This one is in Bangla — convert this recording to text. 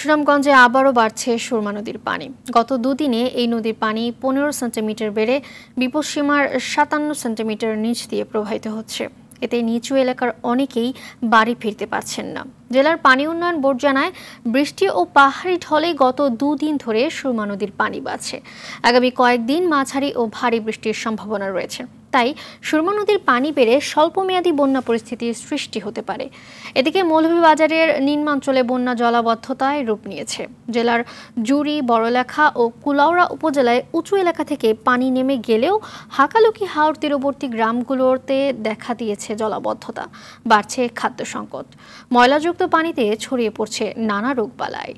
সুনামগঞ্জে আবারও বাড়ছে সুরমা নদীর পানি। গত দুদিনে এই নদীর পানি 15 সেন্টিমিটার বেড়ে বিপদসীমার 57 সেন্টিমিটার নিচ দিয়ে প্রবাহিত হচ্ছে। এতে নিচু এলাকার অনেকেই বাড়ি ফিরতে পারছেন না। জেলার পানি উন্নয়ন বোর্ড জানায়, বৃষ্টি ও পাহাড়ি ঢলে গত দুদিন ধরে সুরমা নদীর পানি বাড়ছে। আগামী কয়েকদিন মাঝারি ও ভারী বৃষ্টির সম্ভাবনা রয়েছে। তাই সুরমা নদীর পানি বেড়ে স্বল্পমেয়াদী বন্যা পরিস্থিতির সৃষ্টি হতে পারে। এদিকে মৌলভীবাজারের নিম্নাঞ্চলে বন্যা জলাবদ্ধতায় রূপ নিয়েছে। জেলার জুড়ি, বড়লেখা ও কুলাউড়া উপজেলায় উঁচু এলাকা থেকে পানি নেমে গেলেও হাকালুকি হাওর তীরবর্তী গ্রামগুলোতে দেখা দিয়েছে জলাবদ্ধতা। বাড়ছে খাদ্য সংকট, ময়লাযুক্ত পানিতে ছড়িয়ে পড়ছে নানা রোগবালাই।